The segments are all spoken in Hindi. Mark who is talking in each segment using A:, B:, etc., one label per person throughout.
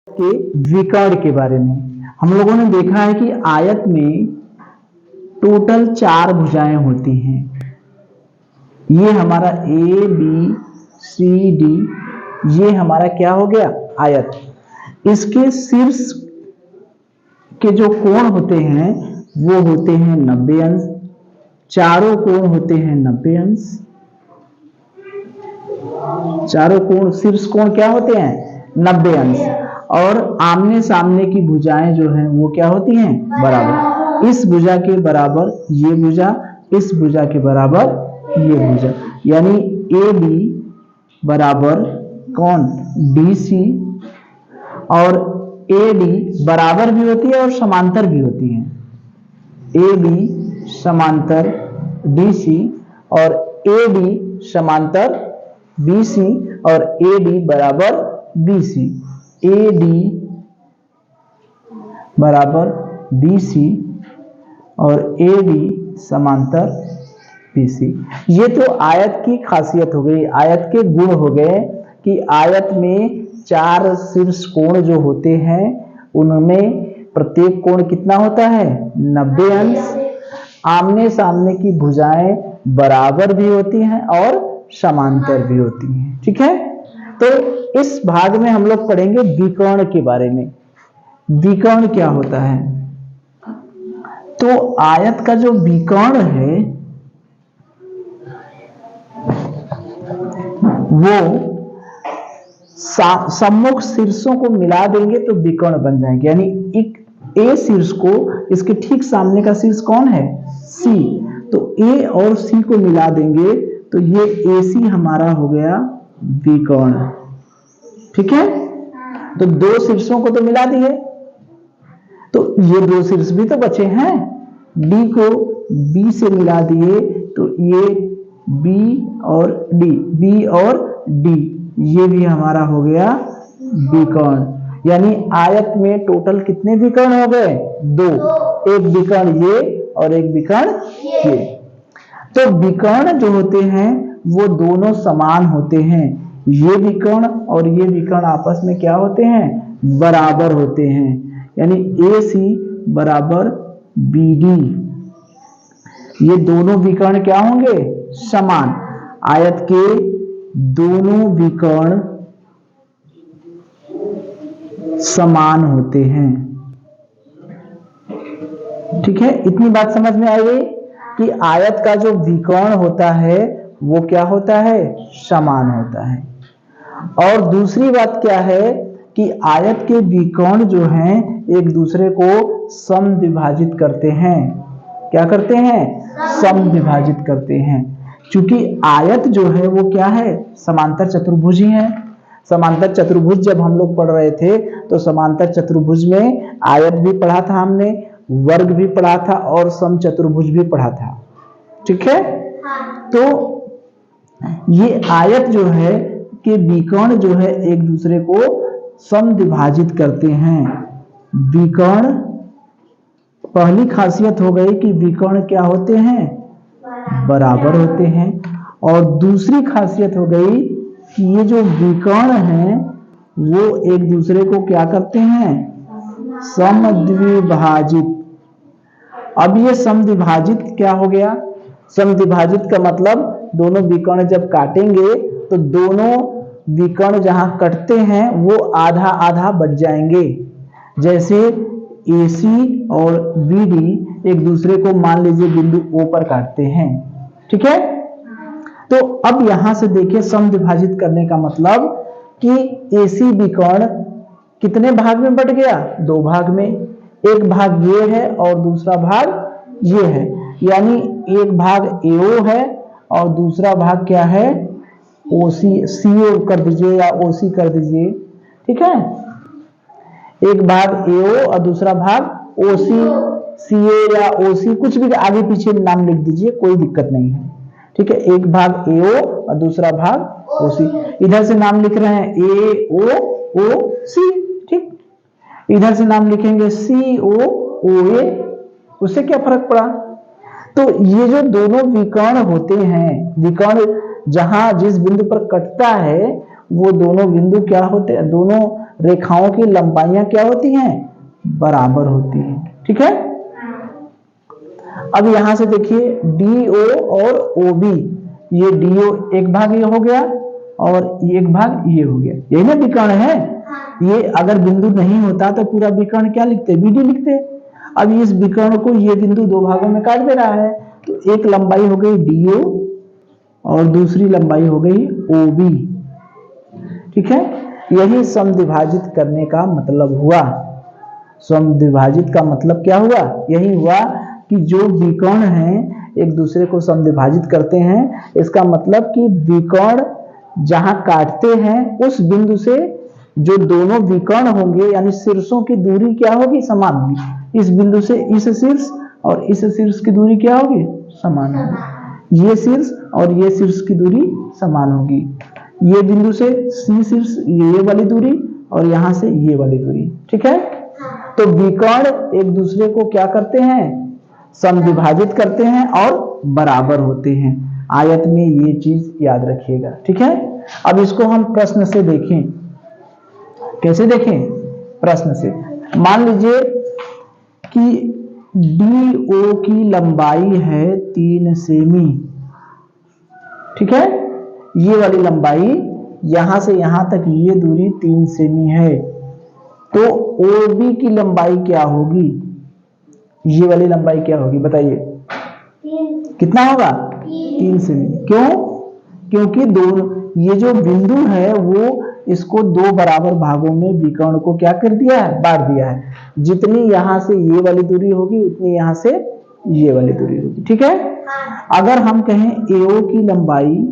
A: के विकर्ण के बारे में हम लोगों ने देखा है कि आयत में टोटल 4 भुजाएं होती हैं। ये हमारा ए बी सी डी, ये हमारा क्या हो गया आयत। इसके शीर्ष के जो कोण होते हैं वो होते हैं 90 अंश। चारों कोण होते हैं 90 अंश। चारों कोण शीर्ष कोण क्या होते हैं 90 अंश। और आमने सामने की भुजाएं जो हैं वो क्या होती हैं बराबर। इस भुजा के बराबर ये भुजा, इस भुजा के बराबर ये भुजा, यानी ए बी बराबर कौन डी सी। और ए डी बराबर भी होती है और समांतर भी होती है। ए बी समांतर डी सी और ए डी समांतर बी सी और ए डी बराबर बी सी। ए डी बराबर बी सी और ए डी समांतर बी सी। ये तो आयत की खासियत हो गई, आयत के गुण हो गए कि आयत में 4 शीर्ष कोण जो होते हैं उनमें प्रत्येक कोण कितना होता है 90 अंश। आमने सामने की भुजाएं बराबर भी होती हैं और समांतर भी होती हैं। ठीक है, तो इस भाग में हम लोग पढ़ेंगे विकर्ण के बारे में। विकर्ण क्या होता है? तो आयत का जो विकर्ण है वो सम्मुख शीर्षों को मिला देंगे तो विकर्ण बन जाएंगे। यानी एक ए शीर्ष को इसके ठीक सामने का शीर्ष कौन है सी, तो ए और सी को मिला देंगे तो ये ए सी हमारा हो गया विकर्ण। ठीक है, तो 2 शीर्षों को तो मिला दिए, तो ये 2 शीर्ष भी तो बचे हैं। डी को बी से मिला दिए तो ये बी और डी, बी और डी, ये भी हमारा हो गया विकर्ण। यानी आयत में टोटल कितने विकर्ण हो गए 2, एक विकर्ण ये और एक विकर्ण ये। तो विकर्ण जो होते हैं वो दोनों समान होते हैं। ये विकर्ण और ये विकर्ण आपस में क्या होते हैं बराबर होते हैं। यानी ए सी बराबर बी डी, ये दोनों विकर्ण क्या होंगे समान। आयत के दोनों विकर्ण समान होते हैं। ठीक है, इतनी बात समझ में आई कि आयत का जो विकर्ण होता है वो क्या होता है समान होता है। और दूसरी बात क्या है कि आयत के विकर्ण जो हैं एक दूसरे को समद्विभाजित करते हैं। क्या करते हैं समद्विभाजित करते हैं। क्योंकि आयत जो है वो क्या है समांतर चतुर्भुज ही है। समांतर चतुर्भुज जब हम लोग पढ़ रहे थे तो समांतर चतुर्भुज में आयत भी पढ़ा था हमने, वर्ग भी पढ़ा था और समचतुर्भुज भी पढ़ा था। ठीक है, तो ये आयत जो है कि विकर्ण जो है एक दूसरे को समद्विभाजित करते हैं। विकर्ण पहली खासियत हो गई कि विकर्ण क्या होते हैं बराबर होते हैं। और दूसरी खासियत हो गई कि ये जो विकर्ण हैं वो एक दूसरे को क्या करते हैं समद्विभाजित। अब ये समद्विभाजित क्या हो गया, समद्विभाजित का मतलब दोनों विकर्ण जब काटेंगे तो दोनों विकर्ण जहां कटते हैं वो आधा आधा बट जाएंगे। जैसे AC और BD एक दूसरे को मान लीजिए बिंदु O पर काटते हैं। ठीक है, तो अब यहां से देखिए समद्विभाजित करने का मतलब कि AC विकर्ण कितने भाग में बट गया 2 भाग में। एक भाग ये है और दूसरा भाग ये है। यानी एक भाग AO है और दूसरा भाग क्या है OC, CO कर दीजिए या OC कर दीजिए। ठीक है, एक भाग AO और दूसरा भाग OC, CA या OC कुछ भी आगे पीछे नाम लिख दीजिए, कोई दिक्कत नहीं है। ठीक है, एक भाग AO और दूसरा भाग OC। इधर से नाम लिख रहे हैं AOOC। ठीक, इधर से नाम लिखेंगे COOA, उससे क्या फर्क पड़ा। तो ये जो दोनों विकर्ण होते हैं, विकर्ण जहां जिस बिंदु पर कटता है वो दोनों बिंदु क्या होते हैं, दोनों रेखाओं की लंबाइयां क्या होती हैं, बराबर होती हैं। ठीक है, अब यहां से देखिए DO और OB, ये DO एक भाग ये हो गया और ये एक भाग ये हो गया, यही ना विकर्ण है। ये अगर बिंदु नहीं होता तो पूरा विकर्ण क्या लिखते, BD लिखते। अब इस विकर्ण को ये बिंदु दो भागों में काट दे रहा है, तो एक लंबाई हो गई DO और दूसरी लंबाई हो गई OB। ठीक है, यही समद्विभाजित करने का मतलब हुआ। समद्विभाजित का मतलब क्या हुआ, यही हुआ कि जो विकर्ण हैं एक दूसरे को समद्विभाजित करते हैं। इसका मतलब कि विकर्ण जहां काटते हैं उस बिंदु से जो दोनों विकर्ण होंगे यानी शीर्षों की दूरी क्या होगी, समान होगी। इस बिंदु से इस शीर्ष और इस शीर्ष की दूरी क्या होगी, समान होगी। ये शीर्ष और ये शीर्ष की दूरी समान होगी। ये बिंदु से सी शीर्ष ये वाली दूरी और यहां से ये वाली दूरी। ठीक है, तो विकर्ण एक दूसरे को क्या करते हैं, समद्विभाजित करते हैं और बराबर होते हैं। आयत में ये चीज याद रखिएगा। ठीक है, अब इसको हम प्रश्न से देखें। कैसे देखें, प्रश्न से। मान लीजिए कि DO की लंबाई है 3 सेमी। ठीक है, ये वाली लंबाई यहां से यहां तक ये दूरी 3 सेमी है, तो OB की लंबाई क्या होगी, ये वाली लंबाई क्या होगी बताइए, कितना होगा, 3 सेमी। क्यों, क्योंकि दोनों ये जो बिंदु है वो इसको दो बराबर भागों में विकर्ण को क्या कर दिया है, बांट दिया है। जितनी यहां से ये वाली दूरी होगी उतनी यहां से ये वाली दूरी होगी। ठीक है, अगर हम कहें AO की लंबाई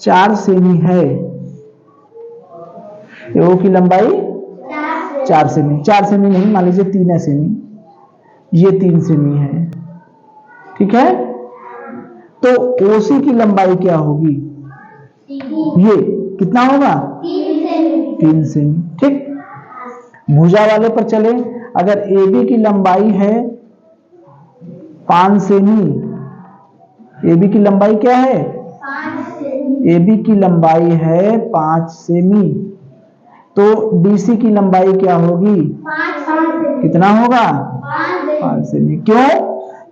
A: 4 सेमी है, AO की लंबाई 4 सेमी, 4 सेमी नहीं, मान लीजिए 3 सेमी, ये 3 सेमी है। ठीक है, तो OC की लंबाई क्या होगी, ये कितना होगा, 3 सेमी। ठीक, भुजा वाले पर चले, अगर AB की लंबाई है 5 सेमी, AB की लंबाई क्या है, AB की लंबाई है 5 सेमी, तो DC की लंबाई क्या होगी, कितना होगा, 5 सेमी। क्यों,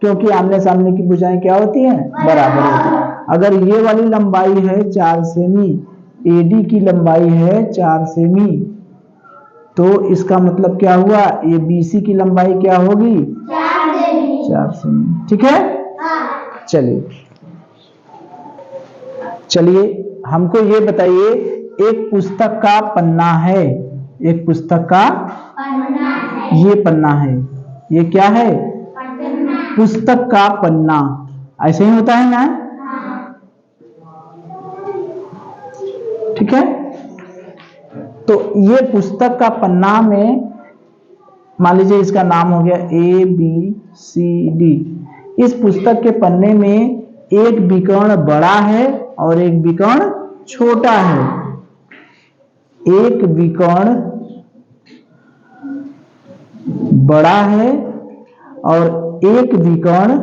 A: क्योंकि आमने सामने की भुजाएं क्या होती हैं, बराबर होती हैं। अगर ये वाली लंबाई है 4 सेमी, AD की लंबाई है 4 सेमी, तो इसका मतलब क्या हुआ, ये BC की लंबाई क्या होगी, 4 सेमी। ठीक है, चलिए चलिए हमको ये बताइए, एक पुस्तक का पन्ना है, एक पुस्तक का ये पन्ना है, ये क्या है, पुस्तक का पन्ना। ऐसे ही होता है ना, ठीक है। तो ये पुस्तक का पन्ना में मान लीजिए इसका नाम हो गया ABCD। इस पुस्तक के पन्ने में एक विकर्ण बड़ा है और एक विकर्ण छोटा है। एक विकर्ण बड़ा है और एक विकर्ण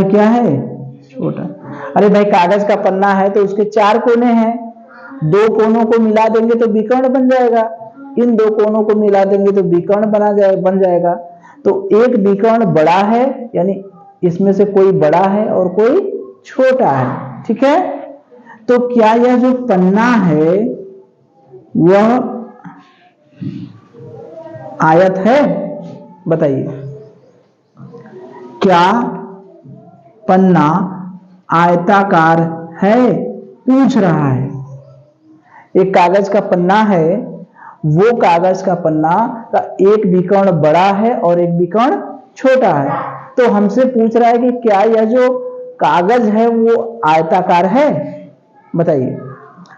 A: क्या है, छोटा। अरे भाई कागज का पन्ना है तो उसके 4 कोने हैं, 2 कोनों को मिला देंगे तो विकर्ण बन जाएगा, इन 2 कोनों को मिला देंगे तो विकर्ण बन जाएगा। तो एक विकर्ण बड़ा है, यानी इसमें से कोई बड़ा है और कोई छोटा है। ठीक है, तो क्या यह जो पन्ना है वह आयत है, बताइए। क्या पन्ना आयताकार है, पूछ रहा है। एक कागज का पन्ना है, वो कागज का पन्ना का एक विकर्ण बड़ा है और एक विकर्ण छोटा है, तो हमसे पूछ रहा है कि क्या यह जो कागज है वो आयताकार है, बताइए।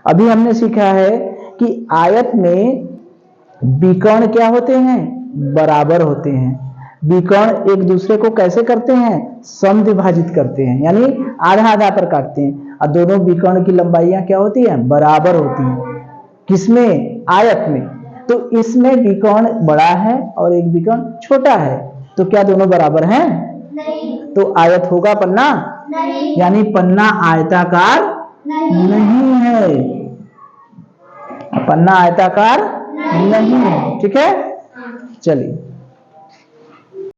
A: अभी हमने सीखा है कि आयत में विकर्ण क्या होते हैं, बराबर होते हैं। विकर्ण एक दूसरे को कैसे करते हैं, समद्विभाजित करते हैं, यानी आधा आधा पर काटते हैं, और दोनों विकर्ण की लंबाइयां क्या होती हैं, बराबर होती हैं। किसमें, आयत में। तो इसमें विकर्ण बड़ा है और एक विकर्ण छोटा है, तो क्या दोनों बराबर हैं, नहीं। तो आयत होगा पन्ना, नहीं। यानी पन्ना आयताकार नहीं है। पन्ना आयताकार नहीं है। ठीक है, चलिए।